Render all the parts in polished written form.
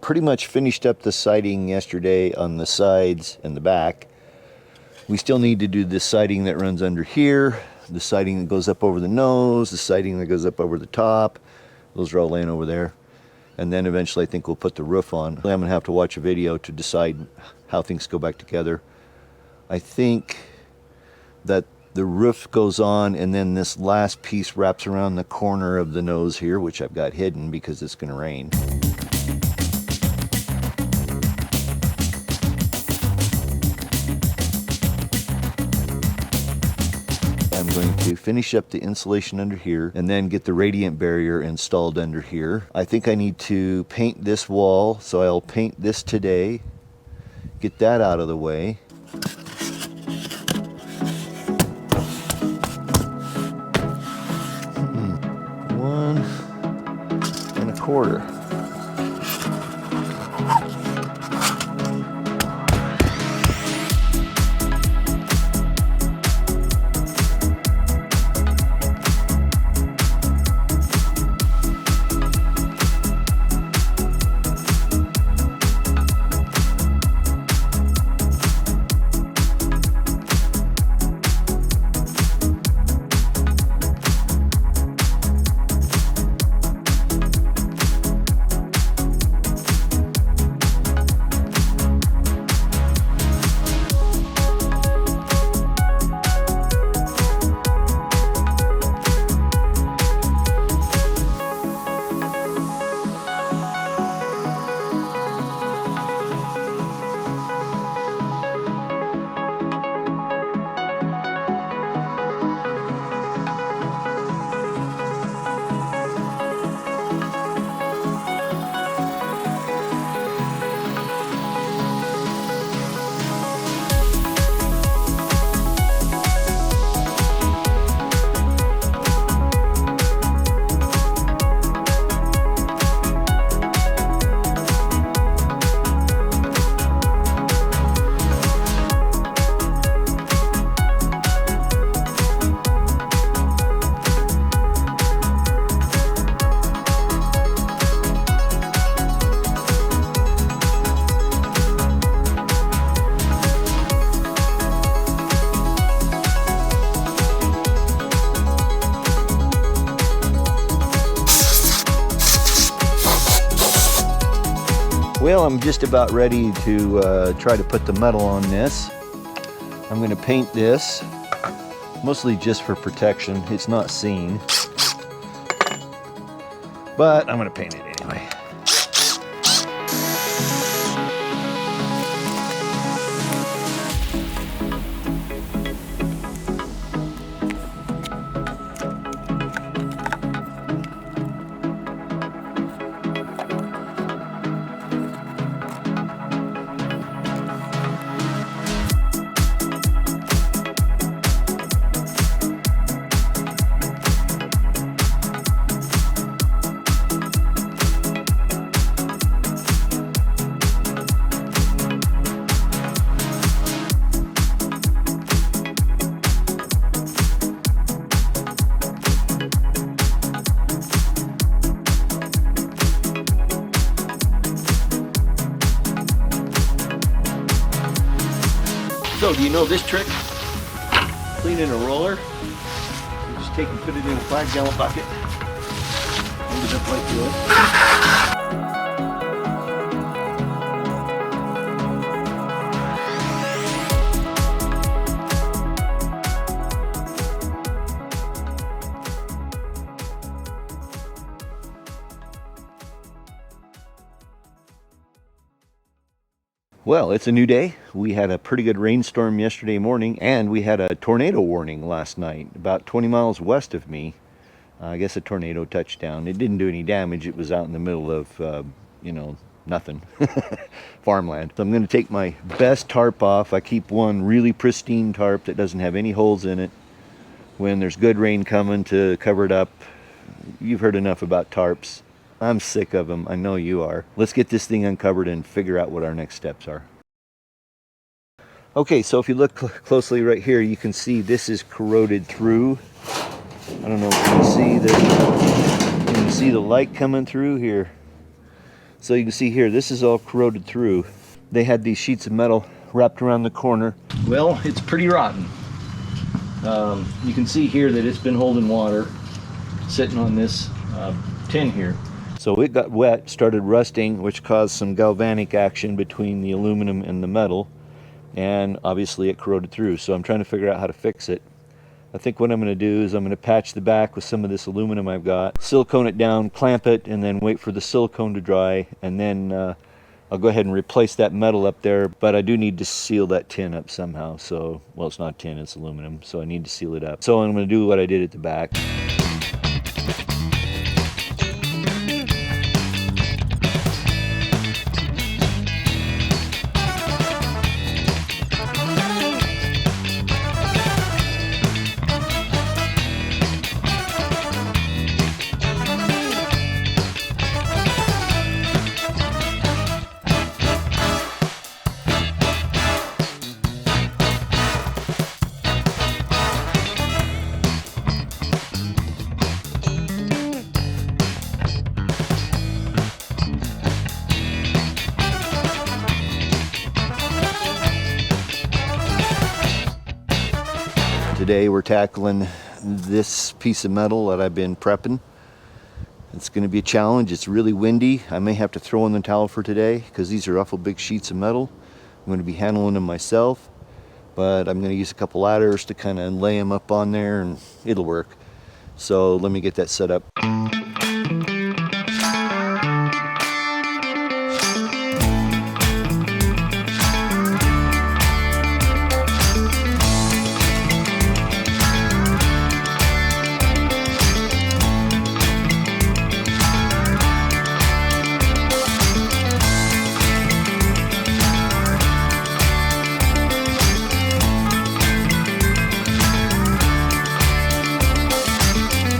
pretty much finished up the siding yesterday on the sides and the back. We still need to do this siding that runs under here, the siding that goes up over the nose, the siding that goes up over the top. Those are all laying over there. And then eventually I think we'll put the roof on. I'm going to have to watch a video to decide how things go back together. I think that the roof goes on and then this last piece wraps around the corner of the nose here, which I've got hidden because it's going to rain. I'm going to finish up the insulation under here and then get the radiant barrier installed under here. I think I need to paint this wall, so I'll paint this today, get that out of the way. Quarter. Well, I'm just about ready to try to put the metal on this. I'm going to paint this, mostly just for protection. It's not seen, but I'm going to paint it anyway. So, do you know this trick? Cleaning a roller. You just take and put it in a 5-gallon bucket. Hold it up like this. Well, it's a new day. We had a pretty good rainstorm yesterday morning, and we had a tornado warning last night, about 20 miles west of me. I guess a tornado touched down. It didn't do any damage. It was out in the middle of, you know, nothing. Farmland. So I'm going to take my best tarp off. I keep one really pristine tarp that doesn't have any holes in it. When there's good rain coming to cover it up. You've heard enough about tarps. I'm sick of them. I know you are. Let's get this thing uncovered and figure out what our next steps are. Okay, so if you look closely right here, you can see this is corroded through. I don't know if you can see this. You can see the light coming through here. So you can see here, this is all corroded through. They had these sheets of metal wrapped around the corner. Well, it's pretty rotten. You can see here that it's been holding water sitting on this tin here. So it got wet, started rusting, which caused some galvanic action between the aluminum and the metal, and obviously it corroded through. So I'm trying to figure out how to fix it. I think what I'm going to do is I'm going to patch the back with some of this aluminum I've got, silicone it down, clamp it, and then wait for the silicone to dry, and then I'll go ahead and replace that metal up there. But I do need to seal that tin up somehow. So, well, it's not tin, it's aluminum, so I need to seal it up. So I'm going to do what I did at the back. Today we're tackling this piece of metal that I've been prepping. It's going to be a challenge. It's really windy. I may have to throw in the towel for today because these are awful big sheets of metal. I'm going to be handling them myself, but I'm going to use a couple ladders to kind of lay them up on there and it'll work. So let me get that set up.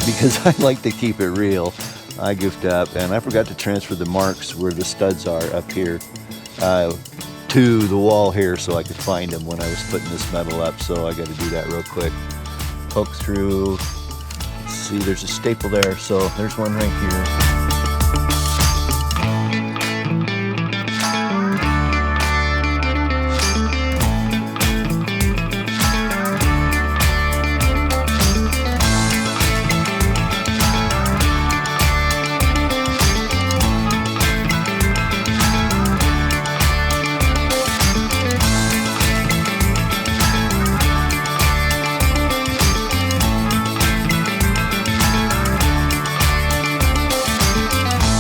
Because I like to keep it real, I goofed up and I forgot to transfer the marks where the studs are up here to the wall here so I could find them when I was putting this metal up. So I got to do that real quick. Poke through. See, there's a staple there, so there's one right here.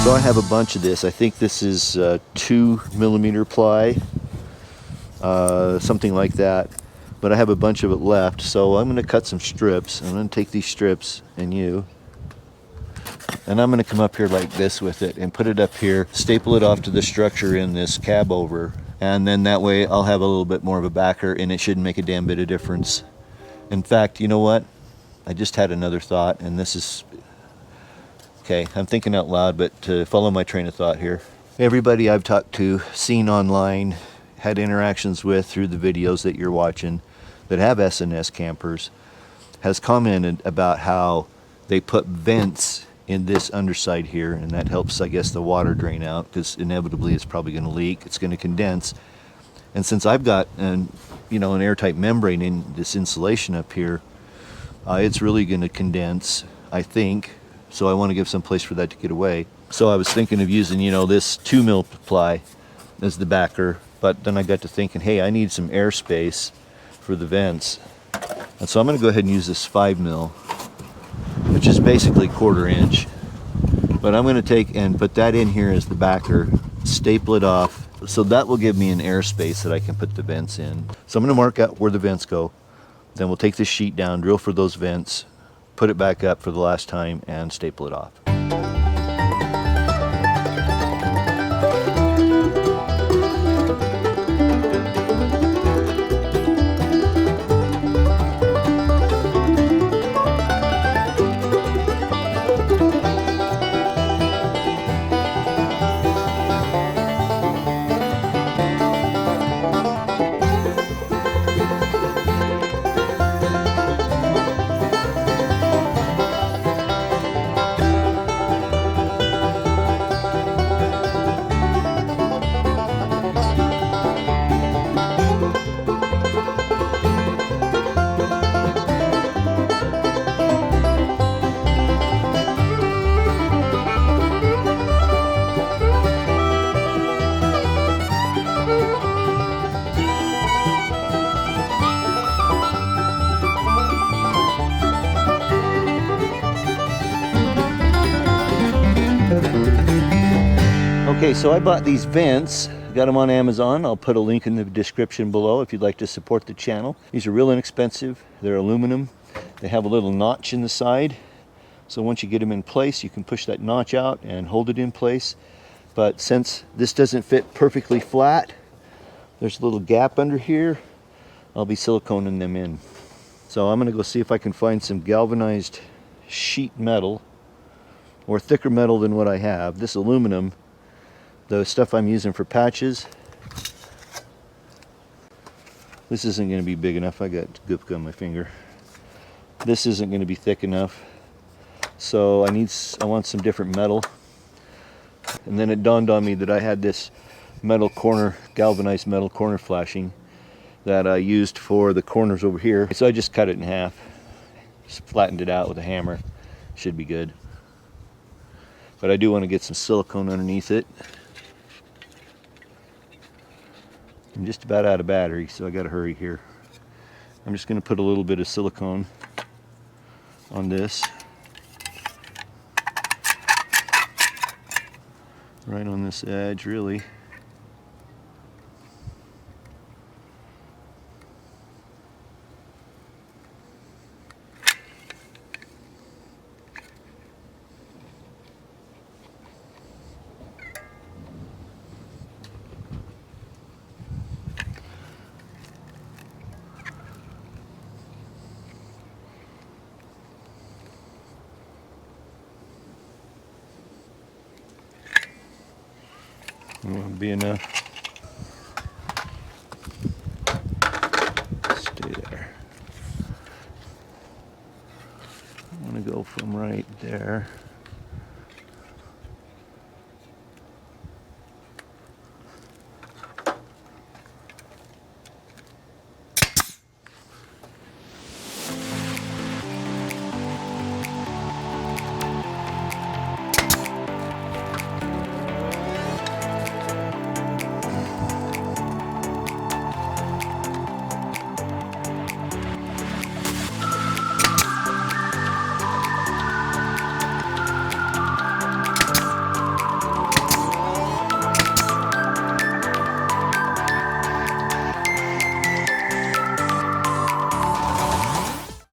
So I have a bunch of this. I think this is 2mm ply, something like that. But I have a bunch of it left, so I'm going to cut some strips. I'm going to take these strips and I'm going to come up here like this with it and put it up here, staple it off to the structure in this Cabover, and then that way I'll have a little bit more of a backer and it shouldn't make a damn bit of difference. In fact, you know what? I just had another thought, and this is okay, I'm thinking out loud, but to follow my train of thought here. Everybody I've talked to, seen online, had interactions with through the videos that you're watching that have S&S campers has commented about how they put vents in this underside here, and that helps, I guess, the water drain out because inevitably it's probably going to leak. It's going to condense. And since I've got an airtight membrane in this insulation up here, it's really going to condense, I think. So I want to give some place for that to get away. So I was thinking of using, this 2mm ply as the backer, but then I got to thinking, hey, I need some airspace for the vents. And so I'm going to go ahead and use this 5mm, which is basically 1/4 inch. But I'm going to take and put that in here as the backer, staple it off, so that will give me an airspace that I can put the vents in. So I'm going to mark out where the vents go. Then we'll take this sheet down, drill for those vents, put it back up for the last time, and staple it off. Okay, so I bought these vents. Got them on Amazon. I'll put a link in the description below if you'd like to support the channel. These are real inexpensive. They're aluminum. They have a little notch in the side. So once you get them in place, you can push that notch out and hold it in place. But since this doesn't fit perfectly flat, there's a little gap under here. I'll be siliconing them in. So I'm gonna go see if I can find some galvanized sheet metal or thicker metal than what I have. This aluminum, the stuff I'm using for patches, this isn't going to be big enough. I got goop on my finger. This isn't going to be thick enough. So I want some different metal. And then it dawned on me that I had this metal corner, galvanized metal corner flashing that I used for the corners over here. So I just cut it in half. Just flattened it out with a hammer. Should be good. But I do want to get some silicone underneath it. I'm just about out of battery, so I got to hurry here. I'm just going to put a little bit of silicone on this. Right on this edge, really. Won't be enough. Stay there. I want to go from right there.